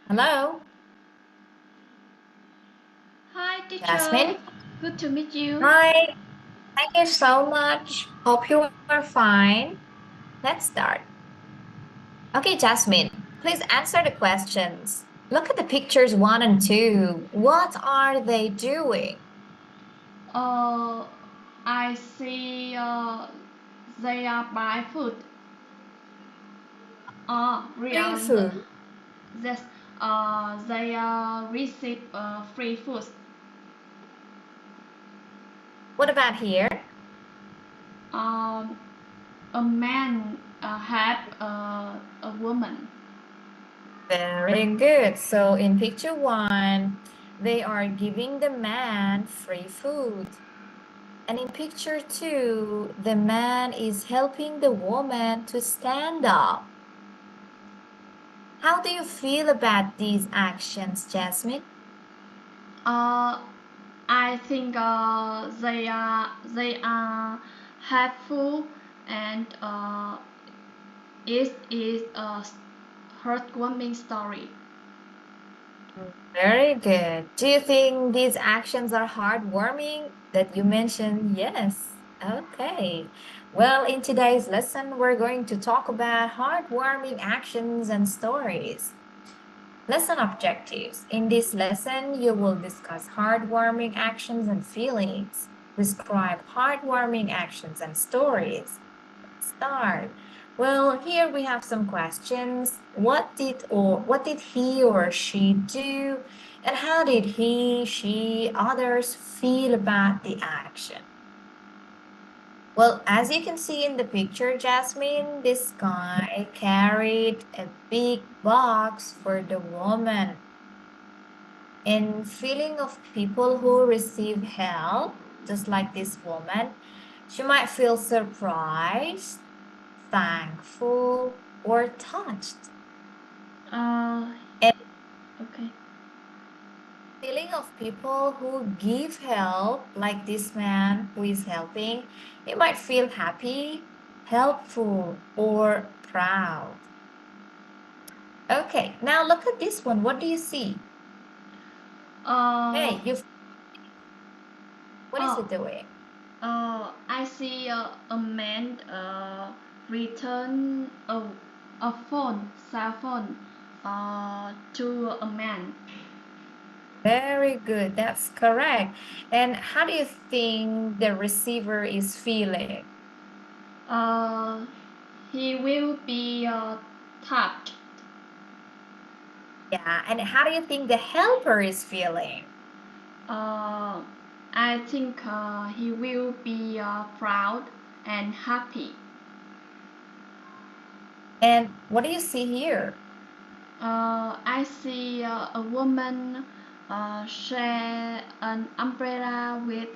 Hello, Hi, teacher. Jasmine. Good to meet you. Hi, thank you so much. Hope you are fine. Let's start. Okay, Jasmine, please answer the questions. Look at the pictures one and two. What are they doing? Uh, I see they are buy food. Free Real. food. Yes. They receive free food. What about here? Um, a man help a woman. Very good. So in picture one, they are giving the man free food. And in picture two, the man is helping the woman to stand up. How do you feel about these actions, Jasmine? Uh, I think they are helpful and it is a heartwarming story. Very good. Do you think these actions are heartwarming that you mentioned? Yes. Okay. Well, in today's lesson, we're going to talk about heartwarming actions and stories. Lesson objectives. In this lesson, you will discuss heartwarming actions and feelings, describe heartwarming actions and stories. Start. Well, here we have some questions. What did he or she do? And how did he, she, others feel about the action? Well, as you can see in the picture, Jasmine, this guy carried a big box for the woman. And feeling of people who receive help, just like this woman, she might feel surprised, thankful, or touched. Uh, And okay. feeling of people who give help, like this man who is helping, he might feel happy, helpful, or proud. Okay, now look at this one. What do you see? Uh, Hey, what is oh, it doing? I see a man return a phone, cell phone, to a man. Very good. That's correct. And how do you think the receiver is feeling? Uh, he will be touched. Yeah. And how do you think the helper is feeling? Uh, I think he will be proud and happy. And what do you see here? I see a woman share an umbrella with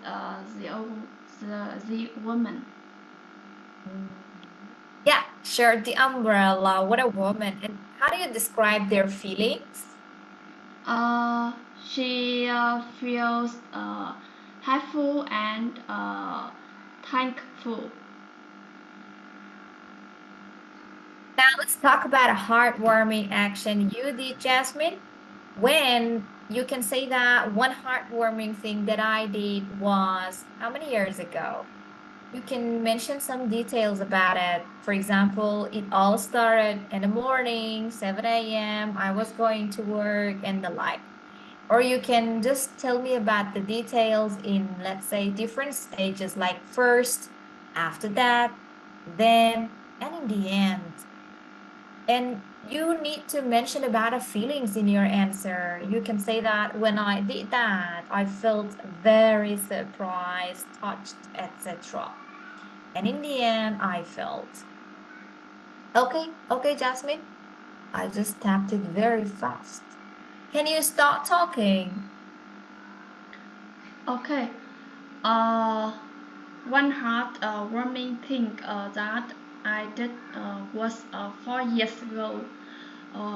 the woman. Mhm. Yeah, sure. The umbrella. What a woman. And how do you describe their feelings? Uh, she feels helpful and thankful. Now let's talk about a heartwarming action you did, Jasmine. When you can say that one heartwarming thing that I did was how many years ago? You can mention some details about it. For example, it all started in the morning, 7 a.m. I was going to work and the like. Or you can just tell me about the details in, let's say, different stages, like first, after that, then, and in the end. And you need to mention about the feelings in your answer. You can say that when I did that, I felt very surprised, touched, etc. And in the end, I felt. Okay, Jasmine. I just tapped it very fast. Can you start talking? Okay. Uh, one heart warming thing that I did was 4 years ago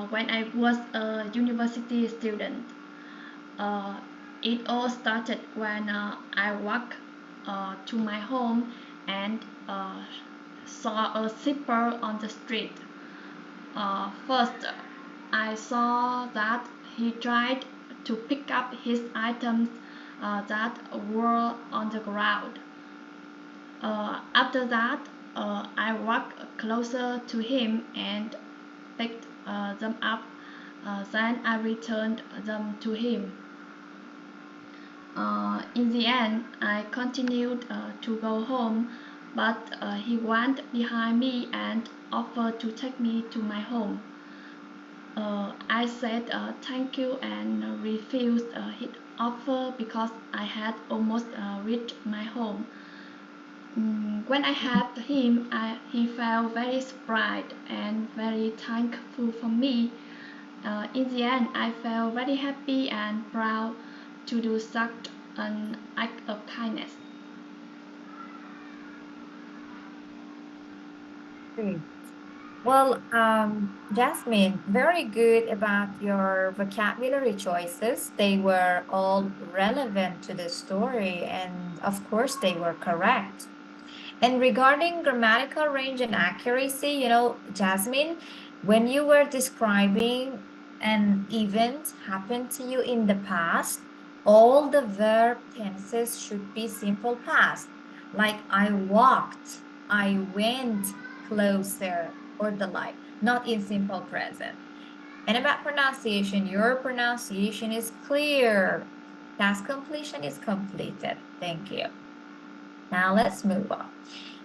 when I was a university student. Uh, it all started when I walked to my home and saw a zipper on the street. First, I saw that he tried to pick up his items that were on the ground. After that, I walked closer to him and picked them up. Then I returned them to him. In the end, I continued to go home, but he went behind me and offered to take me to my home. I said thank you and refused his offer because I had almost reached my home. When I helped him, he felt very surprised and very thankful for me. In the end, I felt very happy and proud to do such an act of kindness. Great. Well, Jasmine, very good about your vocabulary choices. They were all relevant to the story, and of course, they were correct. And regarding grammatical range and accuracy, Jasmine, when you were describing an event happened to you in the past, all the verb tenses should be simple past. Like I walked, I went closer, or the like, not in simple present. And about pronunciation, your pronunciation is clear. Task completion is completed. Thank you. Now let's move on.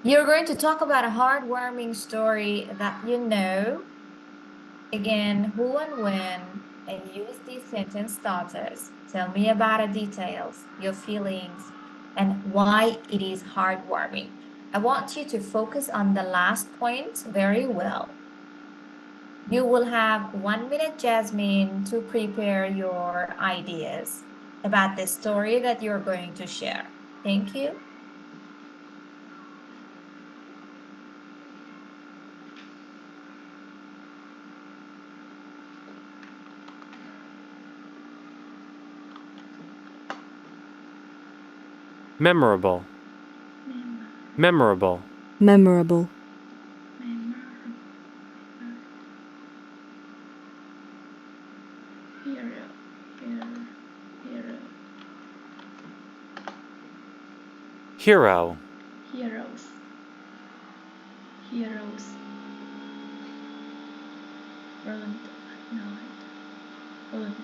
You're going to talk about a heartwarming story that you know. Again, who and when, and use these sentence starters. Tell me about the details, your feelings, and why it is heartwarming. I want you to focus on the last point very well. You will have 1 minute, Jasmine, to prepare your ideas about the story that you're going to share. Thank you. Memorable. Memorable. Memorable. Hero, hero, hero, Hero. heroes, heroes. Burned at night, burned.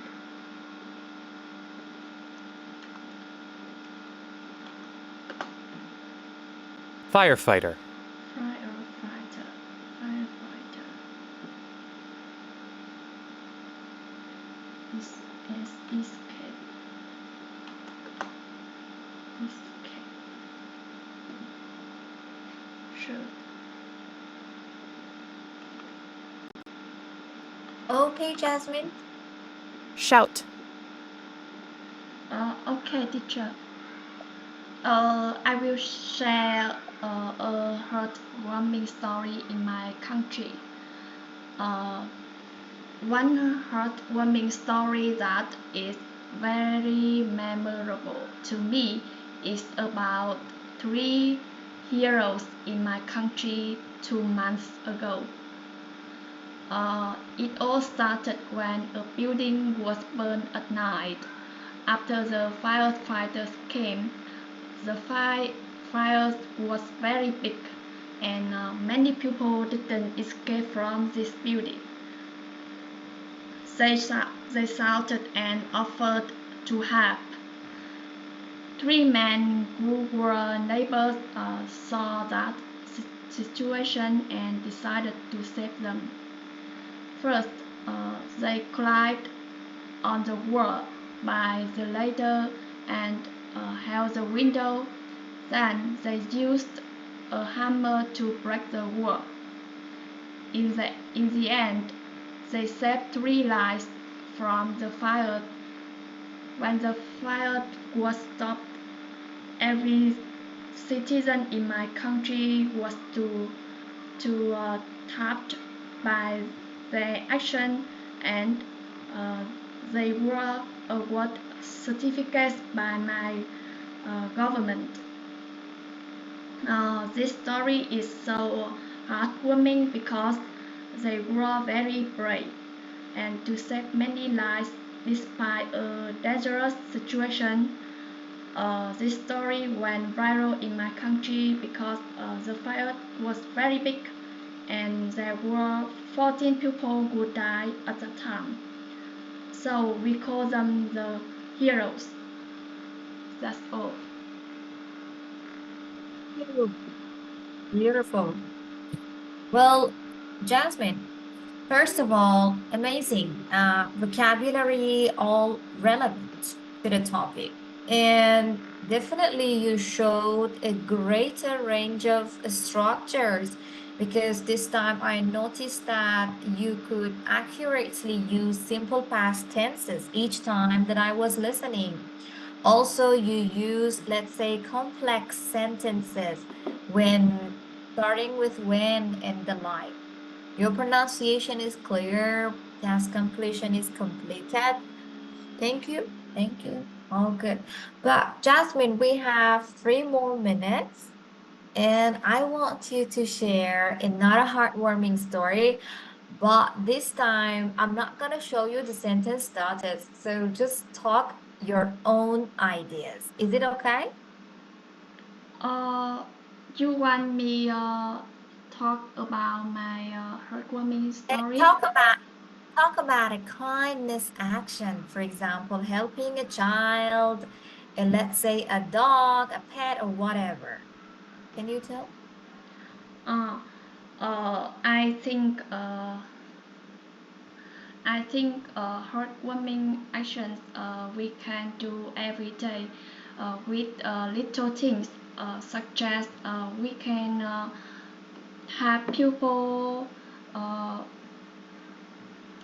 Firefighter. Firefighter, firefighter. Escape, escape. Shoot. Okay, Jasmine. Shout. Okay, teacher. I will share a heartwarming story in my country. Uh, One heartwarming story that is very memorable to me is about three heroes in my country 2 months ago. It all started when a building was burned at night. After the firefighters came, the fire was very big, and many people didn't escape from this building. They shouted and offered to help. Three men who were neighbors saw that situation and decided to save them. First, they climbed on the wall by the ladder and held the window. Then they used a hammer to break the wall. In the end, they saved three lives from the fire. When the fire was stopped, every citizen in my country was touched by their action, and uh, they were awarded certificates by my government. This story is so heartwarming because they were very brave. and to save many lives despite a dangerous situation. This story went viral in my country because the fire was very big and there were 14 people who died at the time. So we call them the heroes. That's all. Beautiful. Well, Jasmine, first of all, amazing. Vocabulary all relevant to the topic. And definitely you showed a greater range of structures because this time I noticed that you could accurately use simple past tenses each time that I was listening. Also, you use, let's say, complex sentences when starting with when and the like. Your pronunciation is clear, task completion is completed. Thank you. Thank you. All good. But Jasmine, we have 3 more minutes, and I want you to share another heartwarming story. But this time, I'm not going to show you the sentence started. So just talk your own ideas. Is it okay? Uh, you want me talk about my heartwarming And story? talk about a kindness action, for example, helping a child, and let's say a dog, a pet, or whatever. Can you tell? Uh, uh, I think uh, heartwarming actions we can do every day with little things such as we can have people. Uh,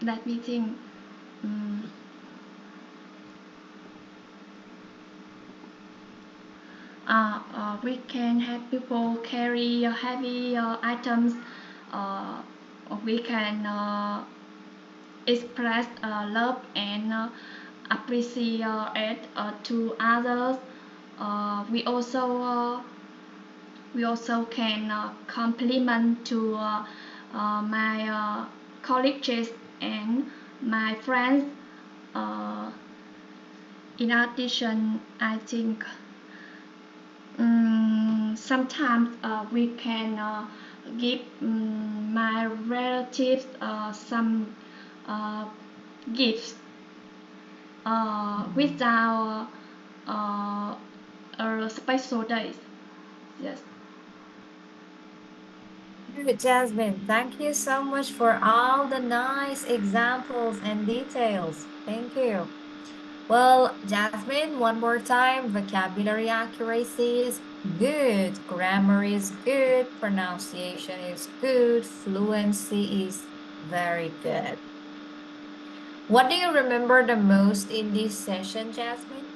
Let me think. Mm, we can have people carry heavy items. Uh, we can express love and appreciate to others. Uh, we also uh, we also can compliment to my colleagues and my friends. Uh, in addition, I think sometimes we can give my relatives some uh, gifts Mhm. without special days. Yes. Good, Jasmine. Thank you so much for all the nice examples and details. Thank you. Well, Jasmine, one more time. Vocabulary accuracy is good. Grammar is good. Pronunciation is good. Fluency is very good. What do you remember the most in this session, Jasmine?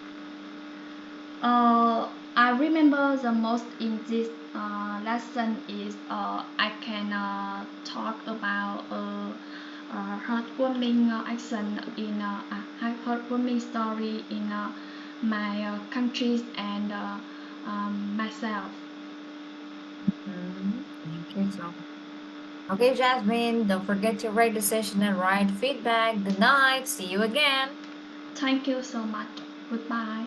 I remember the most in this lesson is I can talk about a heartwarming action in a heartwarming story in my countries and myself. Thank you so much. Okay, Jasmine, don't forget to rate the session and write feedback. Good night. See you again. Thank you so much. Goodbye.